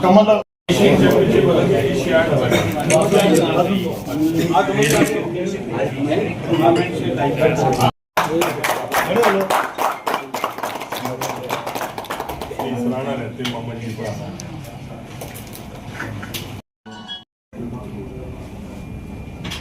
कमल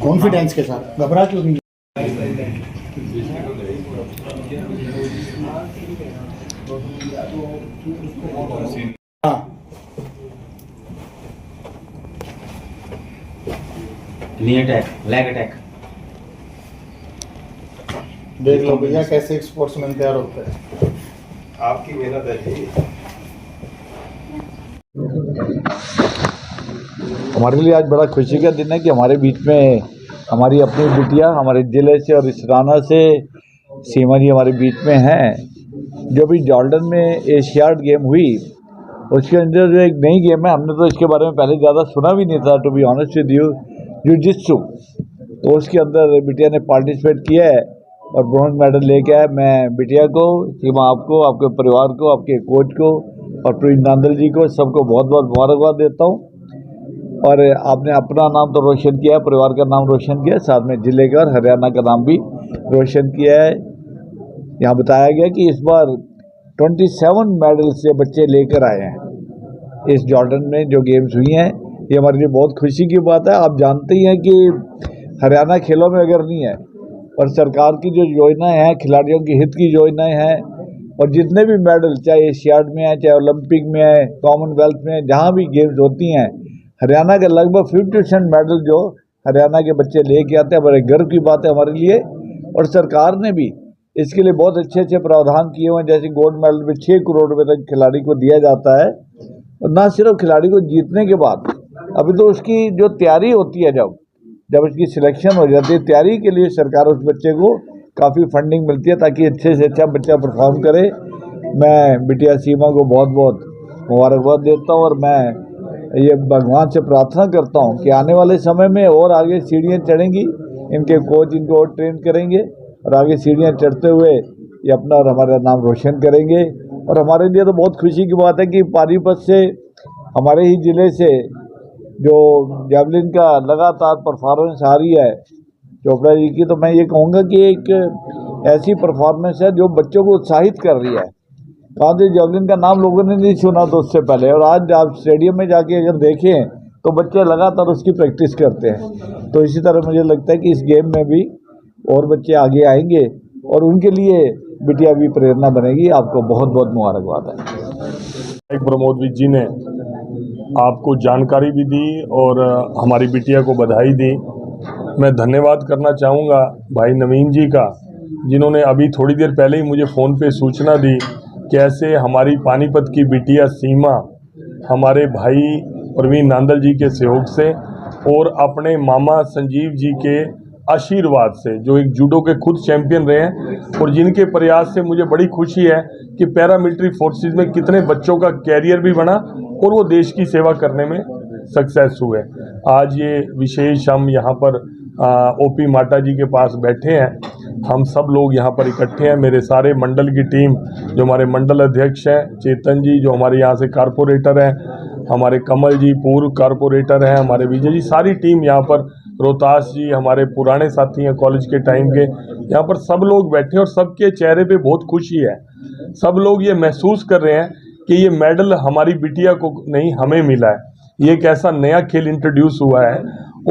confidence के साथ घबरा क्यों नहीं? हाँ नी अटैक, लेग अटैक। देख लो भैया कैसे एक स्पोर्ट्समैन तैयार होता है। आपकी मेहनत है जी। हमारे लिए आज बड़ा खुशी का दिन है कि हमारे बीच में हमारी अपनी बिटिया हमारे ज़िले से और इसराना से सीमा जी हमारे बीच में हैं। जो भी जॉर्डन में एशियाड गेम हुई उसके अंदर जो एक नई गेम है, हमने तो इसके बारे में पहले ज़्यादा सुना भी नहीं था, to be honest with you, jiu jitsu. तो उसके अंदर बिटिया ने पार्टिसिपेट किया है और ब्रॉन्ज मेडल लेके आया। मैं बिटिया को, सीमा आपको, आपके परिवार को, आपके कोच को और प्रवीण नांदल जी को सबको बहुत बहुत मुबारकबाद देता हूँ। और आपने अपना नाम तो रोशन किया है, परिवार का नाम रोशन किया है, साथ में जिले का और हरियाणा का नाम भी रोशन किया है। यहाँ बताया गया कि इस बार 27 मेडल से बच्चे लेकर आए हैं इस जॉर्डन में जो गेम्स हुई हैं। ये हमारे लिए बहुत खुशी की बात है। आप जानते ही हैं कि हरियाणा खेलों में अगर नहीं है और सरकार की जो योजनाएं हैं, खिलाड़ियों की हित की योजनाएं हैं, और जितने भी मेडल चाहे एशियाड में है, चाहे ओलंपिक में है, कॉमनवेल्थ में है, जहाँ भी गेम्स होती हैं, हरियाणा के लगभग 50% मेडल जो हरियाणा के बच्चे लेके आते हैं। बड़े गर्व की बात है हमारे लिए। और सरकार ने भी इसके लिए बहुत अच्छे अच्छे प्रावधान किए हुए हैं। जैसे गोल्ड मेडल में 6 करोड़ रुपये तक खिलाड़ी को दिया जाता है। और ना सिर्फ खिलाड़ी को जीतने के बाद, अभी तो उसकी जो तैयारी होती है, जब उसकी सिलेक्शन हो जाती है, तैयारी के लिए सरकार उस बच्चे को काफ़ी फंडिंग मिलती है ताकि अच्छे से अच्छा बच्चा परफॉर्म करे। मैं बिटिया सीमा को बहुत बहुत मुबारकबाद देता हूँ और मैं ये भगवान से प्रार्थना करता हूँ कि आने वाले समय में और आगे सीढ़ियाँ चढ़ेंगी, इनके कोच इनको और ट्रेन करेंगे और आगे सीढ़ियाँ चढ़ते हुए ये अपना और हमारा नाम रोशन करेंगे। और हमारे लिए तो बहुत खुशी की बात है कि पानीपत से, हमारे ही ज़िले से जो जेवलिन का लगातार परफॉर्मेंस आ रही है चोपड़ा जी की, तो मैं ये कहूँगा कि एक ऐसी परफॉर्मेंस है जो बच्चों को उत्साहित कर रही है। कांधे जेवलिन का नाम लोगों ने नहीं सुना तो उससे पहले, और आज आप स्टेडियम में जाके अगर देखें तो बच्चे लगातार उसकी प्रैक्टिस करते हैं। तो इसी तरह मुझे लगता है कि इस गेम में भी और बच्चे आगे आएंगे और उनके लिए बिटिया भी प्रेरणा बनेगी। आपको बहुत बहुत मुबारकबाद है। प्रमोद विज जी ने आपको जानकारी भी दी और हमारी बिटिया को बधाई दी। मैं धन्यवाद करना चाहूँगा भाई नवीन जी का, जिन्होंने अभी थोड़ी देर पहले ही मुझे फ़ोन पे सूचना दी कैसे हमारी पानीपत की बिटिया सीमा हमारे भाई प्रवीण नांदल जी के सहयोग से और अपने मामा संजीव जी के आशीर्वाद से, जो एक जूडो के खुद चैंपियन रहे हैं, और जिनके प्रयास से मुझे बड़ी खुशी है कि पैरामिलिट्री फोर्सेस में कितने बच्चों का कैरियर भी बना और वो देश की सेवा करने में सक्सेस हुए। आज ये विशेष हम यहाँ पर ओपी माटा जी के पास बैठे हैं, हम सब लोग यहाँ पर इकट्ठे हैं। मेरे सारे मंडल की टीम, जो हमारे मंडल अध्यक्ष हैं चेतन जी, जो हमारे यहाँ से कारपोरेटर हैं, हमारे कमल जी पूर्व कारपोरेटर हैं, हमारे विजय जी, सारी टीम यहाँ पर, रोहतास जी हमारे पुराने साथी हैं कॉलेज के टाइम के, यहाँ पर सब लोग बैठे हैं और सबके चेहरे पे बहुत खुशी है। सब लोग ये महसूस कर रहे हैं कि ये मेडल हमारी बिटिया को नहीं, हमें मिला है। ये एक ऐसा नया खेल इंट्रोड्यूस हुआ है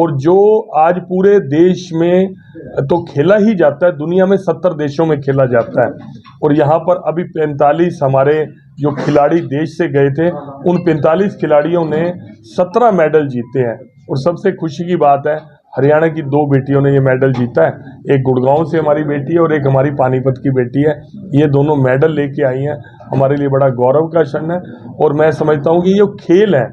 और जो आज पूरे देश में तो खेला ही जाता है, दुनिया में 70 देशों में खेला जाता है। और यहाँ पर अभी 45 हमारे जो खिलाड़ी देश से गए थे, उन 45 खिलाड़ियों ने 17 मेडल जीते हैं। और सबसे खुशी की बात है, हरियाणा की 2 बेटियों ने ये मेडल जीता है। एक गुड़गांव से हमारी बेटी है और एक हमारी पानीपत की बेटी है। ये दोनों मेडल लेके आई हैं, हमारे लिए बड़ा गौरव का क्षण है। और मैं समझता हूँ कि ये खेल है,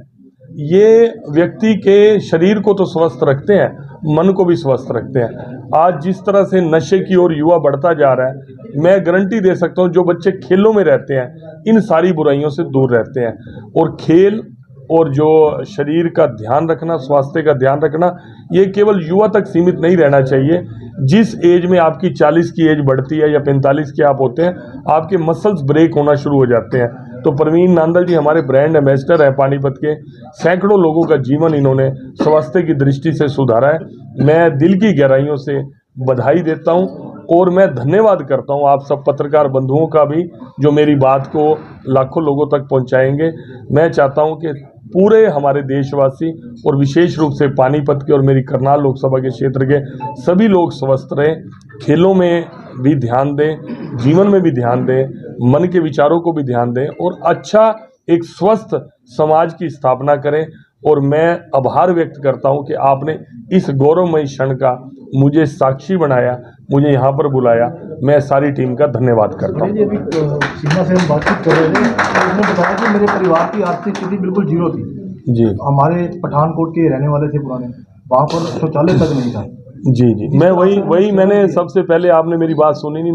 ये व्यक्ति के शरीर को तो स्वस्थ रखते हैं, मन को भी स्वस्थ रखते हैं। आज जिस तरह से नशे की ओर युवा बढ़ता जा रहा है, मैं गारंटी दे सकता हूँ जो बच्चे खेलों में रहते हैं इन सारी बुराइयों से दूर रहते हैं। और खेल और जो शरीर का ध्यान रखना, स्वास्थ्य का ध्यान रखना, ये केवल युवा तक सीमित नहीं रहना चाहिए। जिस एज में आपकी 40 की एज बढ़ती है या 45 के आप होते हैं, आपके मसल्स ब्रेक होना शुरू हो जाते हैं। तो प्रवीण नांदल जी हमारे ब्रांड एम्बेसडर हैं पानीपत के। सैकड़ों लोगों का जीवन इन्होंने स्वास्थ्य की दृष्टि से सुधारा है। मैं दिल की गहराइयों से बधाई देता हूँ और मैं धन्यवाद करता हूँ आप सब पत्रकार बंधुओं का भी, जो मेरी बात को लाखों लोगों तक पहुँचाएंगे। मैं चाहता हूँ कि पूरे हमारे देशवासी और विशेष रूप से पानीपत के और मेरी करनाल लोकसभा के क्षेत्र के सभी लोग स्वस्थ रहें, खेलों में भी ध्यान दें, जीवन में भी ध्यान दें, मन के विचारों को भी ध्यान दें और अच्छा एक स्वस्थ समाज की स्थापना करें। और मैं आभार व्यक्त करता हूं कि आपने इस गौरवमयी क्षण का मुझे साक्षी बनाया, मुझे यहाँ पर बुलाया। मैं सारी टीम का धन्यवाद करता हूँ। अभी सीमा से हम बातचीत कर रहे थे, उन्होंने बताया कि मेरे परिवार की आर्थिक स्थिति बिल्कुल जीरो थी जी। हमारे पठानकोट के रहने वाले थे पुराने, वहाँ पर शौचालय तक नहीं था। जी मैं वही मैंने सबसे पहले, आपने मेरी बात सुनी नहीं,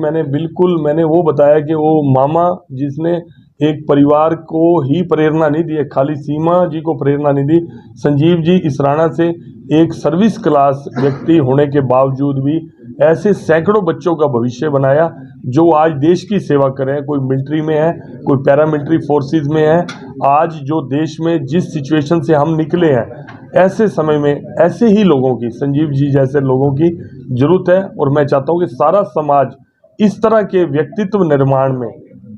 मैंने वो बताया कि वो मामा जिसने एक परिवार को ही प्रेरणा नहीं दी, खाली सीमा जी को प्रेरणा नहीं दी, संजीव जी इसराना से एक सर्विस क्लास व्यक्ति होने के बावजूद भी ऐसे सैकड़ों बच्चों का भविष्य बनाया जो आज देश की सेवा करें। कोई मिलिट्री में है, कोई पैरामिलिट्री फोर्सेस में है। आज जो देश में जिस सिचुएशन से हम निकले हैं, ऐसे समय में ऐसे ही लोगों की, संजीव जी जैसे लोगों की जरूरत है। और मैं चाहता हूं कि सारा समाज इस तरह के व्यक्तित्व निर्माण में,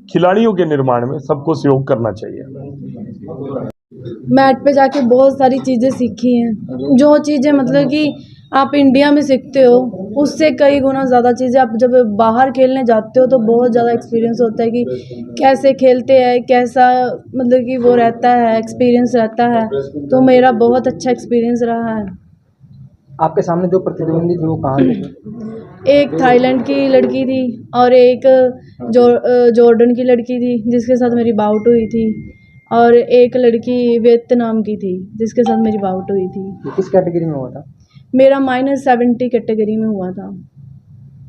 खिलाड़ियों के निर्माण में सबको सहयोग करना चाहिए। मैट पे जाके बहुत सारी चीज़ें सीखी हैं, जो चीज़ें मतलब कि आप इंडिया में सीखते हो उससे कई गुना ज़्यादा चीज़ें आप जब बाहर खेलने जाते हो तो बहुत ज़्यादा एक्सपीरियंस होता है कि कैसे खेलते हैं, कैसा मतलब कि वो रहता है, एक्सपीरियंस रहता है। तो मेरा बहुत अच्छा एक्सपीरियंस रहा है। आपके सामने जो प्रतिद्वंदी थे वो कहाँ थे? एक थाईलैंड की लड़की थी और एक जॉर्डन की लड़की थी जिसके साथ मेरी बाउट हुई थी, और एक लड़की वियतनाम की थी जिसके साथ मेरी बाउट हुई थी। ये किस कैटेगरी में हुआ था? मेरा -70 कैटेगरी में हुआ था।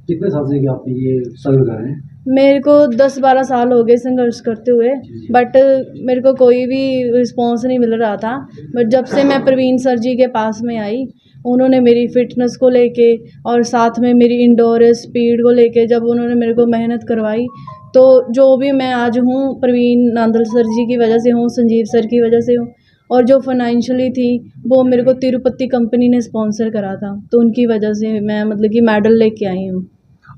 कितने साल से आप ये संघर्ष कर रहे हैं? मेरे को 10-12 साल हो गए संघर्ष करते हुए, बट मेरे को कोई भी रिस्पॉन्स नहीं मिल रहा था। बट जब से मैं प्रवीण सर जी के पास में आई, उन्होंने मेरी फ़िटनेस को लेके और साथ में मेरी इंडोर स्पीड को लेके जब उन्होंने मेरे को मेहनत करवाई, तो जो भी मैं आज हूँ प्रवीण नांदल सर जी की वजह से हूँ, संजीव सर की वजह से हूँ। और जो फाइनेंशियली थी वो मेरे को तिरुपति कंपनी ने स्पॉन्सर करा था, तो उनकी वजह से मैं मतलब कि मेडल लेके आई हूँ।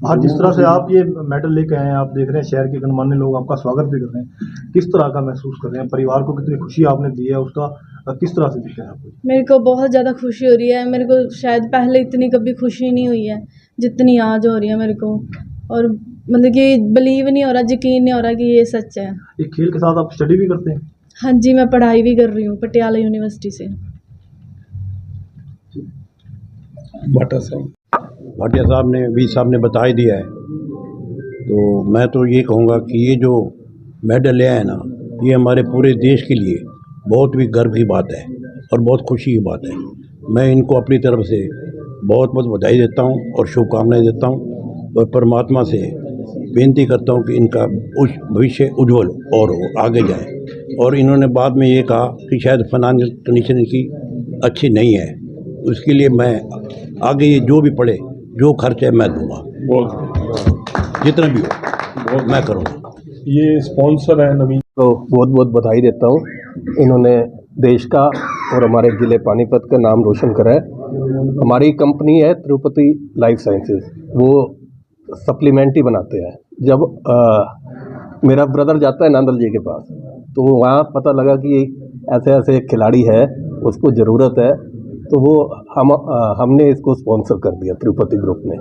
आज जिस तरह से आप ये मेडल लेके आए हैं, आप देख रहे हैं शहर के गणमान्य लोग आपका स्वागत भी कर रहे हैं, किस तरह का महसूस कर रहे हैं? परिवार को कितनी खुशी आपने दी है, उसका किस तरह से दिखता है आपको? मेरे को बहुत ज़्यादा खुशी हो रही है। मेरे को शायद पहले इतनी कभी खुशी नहीं हुई है जितनी आज हो रही है मेरे को। और मतलब कि बिलीव नहीं हो रहा, यकीन नहीं हो रहा कि ये सच है। एक खेल के साथ आप स्टडी भी करते हैं? हाँ जी, मैं पढ़ाई भी कर रही हूँ पटियाला यूनिवर्सिटी से। भाटिया साहब ने, वी साहब ने बता ही दिया है, तो मैं तो ये कहूँगा कि ये जो मेडल लिया है ना, ये हमारे पूरे देश के लिए बहुत भी गर्व की बात है और बहुत खुशी की बात है। मैं इनको अपनी तरफ से बहुत बहुत बधाई देता हूँ और शुभकामनाएं देता हूँ, और परमात्मा से बेनती करता हूँ कि इनका भविष्य उज्जवल और आगे जाए। और इन्होंने बाद में ये कहा कि शायद फाइनेंशियल कंडीशन इनकी अच्छी नहीं है, उसके लिए मैं आगे ये जो भी पड़े, जो खर्च है मैं दूँगा, जितना भी हो मैं करूँगा। ये स्पॉन्सर है नवीन, तो बहुत बहुत बधाई देता हूँ। इन्होंने देश का और हमारे ज़िले पानीपत का नाम रोशन करा है। हमारी कंपनी है तिरुपति लाइफ साइंसेज, वो सप्लीमेंट ही बनाते हैं। जब मेरा ब्रदर जाता है नांदल जी के पास, तो वहाँ पता लगा कि ऐसे ऐसे खिलाड़ी है, उसको ज़रूरत है, तो वो हमने इसको स्पॉन्सर कर दिया तिरुपति ग्रुप ने।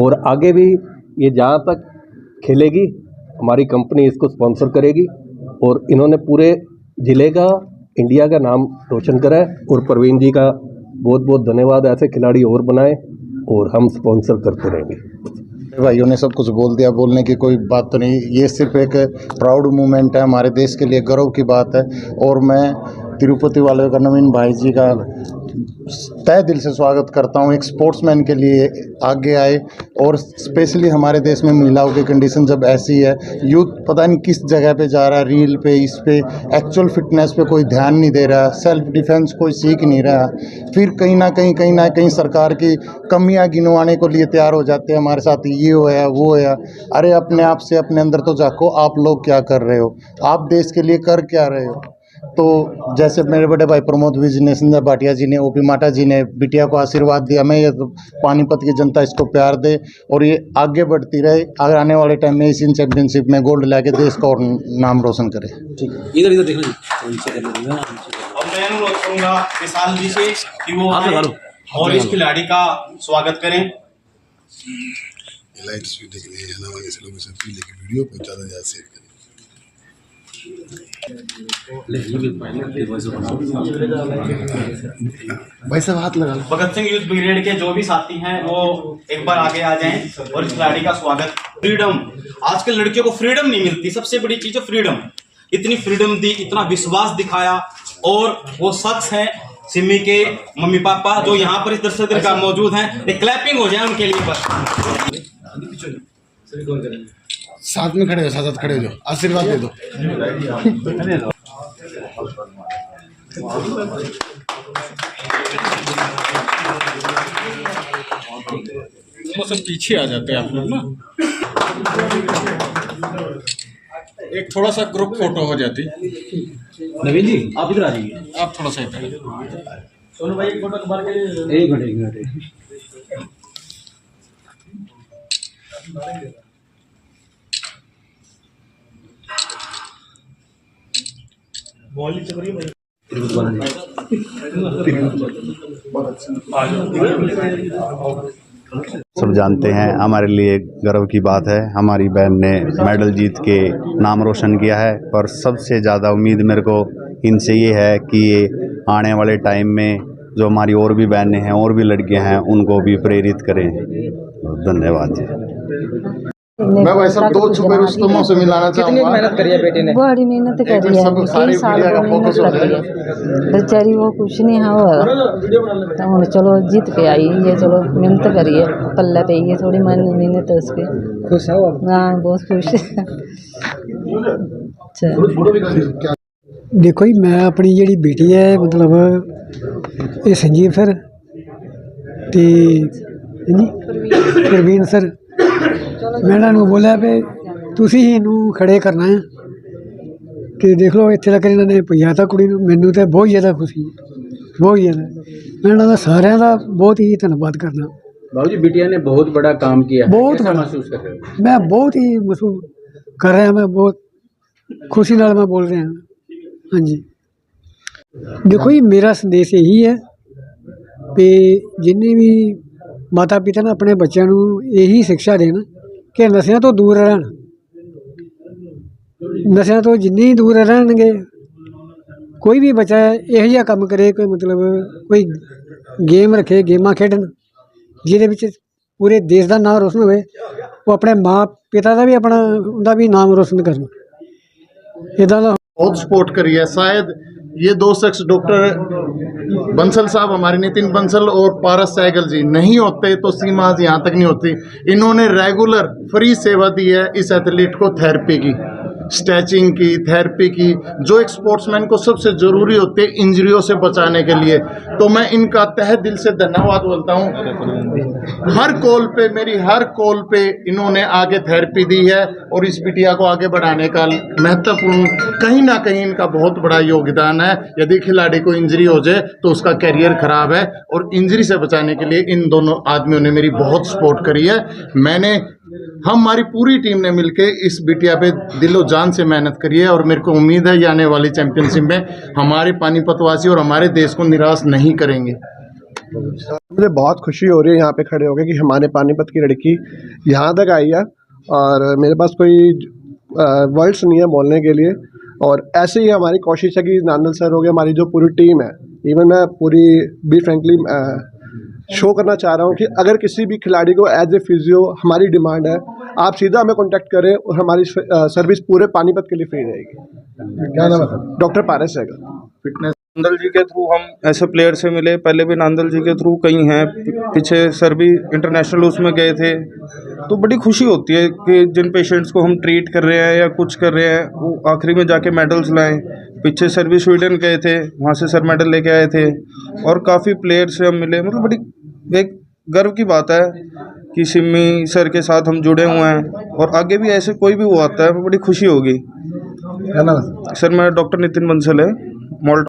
और आगे भी ये जहाँ तक खेलेगी हमारी कंपनी इसको स्पॉन्सर करेगी, और इन्होंने पूरे ज़िले का, इंडिया का नाम रोशन करा है। और प्रवीण जी का बहुत बहुत धन्यवाद, ऐसे खिलाड़ी और बनाए और हम स्पॉन्सर करते रहेंगे। भाइयों ने सब कुछ बोल दिया, बोलने की कोई बात तो नहीं। ये सिर्फ एक प्राउड मोमेंट है, हमारे देश के लिए गर्व की बात है। और मैं तिरुपति वाले का, नवीन भाई जी का तहे दिल से स्वागत करता हूँ। एक स्पोर्ट्समैन के लिए आगे आए, और स्पेशली हमारे देश में महिलाओं की कंडीशन जब ऐसी है, यूथ पता नहीं किस जगह पे जा रहा है, रील पे, इस पे, एक्चुअल फिटनेस पे कोई ध्यान नहीं दे रहा, सेल्फ डिफेंस कोई सीख नहीं रहा, फिर कहीं ना कहीं सरकार की कमियां गिनवाने को लिए तैयार हो जाते हैं, हमारे साथ ये होया वो होया। अरे अपने आप से अपने अंदर तो झांको, आप लोग क्या कर रहे हो, आप देश के लिए कर क्या रहे हो। तो जैसे मेरे बड़े भाई प्रमोद विजय भाटिया जी ने, ओपी माटा जी ने बिटिया को आशीर्वाद दिया, मैं ये तो पानीपत की जनता इसको प्यार दे और ये आगे बढ़ती रहे, अगर आने वाले टाइम में एशियन चैंपियनशिप में गोल्ड लाके देश का और नाम रोशन करे। ठीक है, इधर इधर देखो जी। और मैं अनुरोध करूंगा विशाल जी से कि वो और इस खिलाड़ी का स्वागत करें। लाइट्स भी देख रहे हैं ना, वाले से लोगों से अपील है कि वीडियो को ज़्यादा से ज़्यादा शेयर करें। भाई साहब हाथ लगा लो। भगत सिंह यूथ ब्रिगेड के जो भी साथी हैं वो एक बार आगे आ जाएं और इस खिलाड़ी का स्वागत। फ्रीडम, आजकल लड़कियों को फ्रीडम नहीं मिलती, सबसे बड़ी चीज है फ्रीडम। इतनी फ्रीडम दी, इतना विश्वास दिखाया, और वो शख्स है सिमी के मम्मी पापा जो यहाँ पर इस दर्शक का मौजूद हैं। एक क्लैपिंग हो जाए उनके लिए बस। साथ में खड़े हो, साथ खड़े हो जाओ, आशीर्वाद दे दो। वो सब पीछे आ जाते हैं आप लोग ना, एक थोड़ा सा ग्रुप फोटो हो जाती। नवीन जी आप इधर आ जाइए, आप थोड़ा सा इधर। सोनू भाई एक फोटो कबार के एक मिनट। सब जानते हैं, हमारे लिए गर्व की बात है, हमारी बहन ने मेडल जीत के नाम रोशन किया है। पर सबसे ज़्यादा उम्मीद मेरे को इनसे ये है कि ये आने वाले टाइम में जो हमारी और भी बहनें हैं और भी लड़कियां हैं उनको भी प्रेरित करें। धन्यवाद जी। मैं भाई साहब दो छुपे रुस्तमों से मिलाना चाहूँगा। कितनी मेहनत करी है बेटे ने? बड़ी मेहनत करी है, कई साल मेहनत करी है बेचारी, वो कुछ नहीं है तो हम चलो जीत के आई है, चलो मेहनत करी है, पल्ला पे है थोड़ी मेहनत है उसके। खुश है आप? हाँ बहुत खुश है। देखो जी, मैं अपनी जी बेटी है मतलब ये संजीव सर ते प्रवीण सर, मैं इन्होंने बोलिया भी तुसी ही इनू खड़े करना है कि देख लो इतने तक इन्होंने भेजा था कुड़ी, मैनू तो बहुत ज़्यादा खुशी है, बहुत ज़्यादा। मैं इन्होंने सारे का बहुत ही धन्यवाद करना। बाबू जी बिटिया ने बहुत बड़ा काम किया, बहुत बड़ा महसूस कर रहे हो? मैं बहुत ही महसूस कर रहा, मैं बहुत खुशी नाल मैं बोल रहा। हाँ जी, देखो जी मेरा संदेश यही है कि जिन्हें भी माता पिता ने अपने बच्चों को यही शिक्षा देना कि नशे तो दूर रहना, नशे तो जिन्नी दूर रहणगे। कोई भी बच्चा यह काम करे, कोई मतलब कोई गेम रखे, गेमां खेडन जिहदे विच पूरे देश का नाम रोशन होवे, वो अपने माँ पिता का भी अपना उनका भी नाम रोशन करना। इदा बहुत सपोर्ट करी है। शायद ये दो शख्स डॉक्टर बंसल साहब, हमारे नितिन बंसल और पारस सहगल जी नहीं होते तो सीमा आज यहाँ तक नहीं होती। इन्होंने रेगुलर फ्री सेवा दी है इस एथलीट को, थेरेपी की, स्ट्रेचिंग की, थेरेपी की, जो एक स्पोर्ट्समैन को सबसे ज़रूरी होती है इंजरियों से बचाने के लिए। तो मैं इनका तहे दिल से धन्यवाद बोलता हूँ। हर कॉल पे, मेरी हर कॉल पे इन्होंने आगे थेरेपी दी है और इस बिटिया को आगे बढ़ाने का महत्वपूर्ण कहीं ना कहीं इनका बहुत बड़ा योगदान है। यदि खिलाड़ी को इंजरी हो जाए तो उसका कैरियर खराब है, और इंजरी से बचाने के लिए इन दोनों आदमियों ने मेरी बहुत सपोर्ट करी है। हमारी पूरी टीम ने मिलकर इस बिटिया पे दिलो जान से मेहनत करी है, और मेरे को उम्मीद है ये आने वाली चैंपियनशिप में हमारे पानीपतवासी और हमारे देश को निराश नहीं करेंगे। मुझे बहुत खुशी हो रही है यहाँ पे खड़े होकर कि हमारे पानीपत की लड़की यहाँ तक आई है, और मेरे पास कोई वर्ड्स नहीं है बोलने के लिए। और ऐसे ही हमारी कोशिश है कि नांदल सर हो गए, हमारी जो पूरी टीम है, इवन मैं पूरी बी फ्रेंकली शो करना चाह रहा हूँ कि अगर किसी भी खिलाड़ी को एज ए फिजियो, हमारी डिमांड है आप सीधा हमें कांटेक्ट करें और हमारी सर्विस पूरे पानीपत के लिए फ्री रहेगी। क्या नाम है? डॉक्टर पारस सहगल, फिटनेस। नांदल जी के थ्रू हम ऐसे प्लेयर से मिले, पहले भी नांदल जी के थ्रू कई हैं, पीछे सर भी इंटरनेशनल उसमें गए थे। तो बड़ी खुशी होती है कि जिन पेशेंट्स को हम ट्रीट कर रहे हैं या कुछ कर रहे हैं वो आखिरी में जाके मेडल्स लाएं। पीछे सर भी स्वीडन गए थे, वहाँ से सर मेडल लेके आए थे और काफ़ी प्लेयर से हम मिले। मतलब बड़ी एक गर्व की बात है कि सिमी सर के साथ हम जुड़े हुए हैं और आगे भी ऐसे कोई भी वो आता है बड़ी खुशी होगी। सर मैं डॉक्टर नितिन बंसल है, मॉल्ट।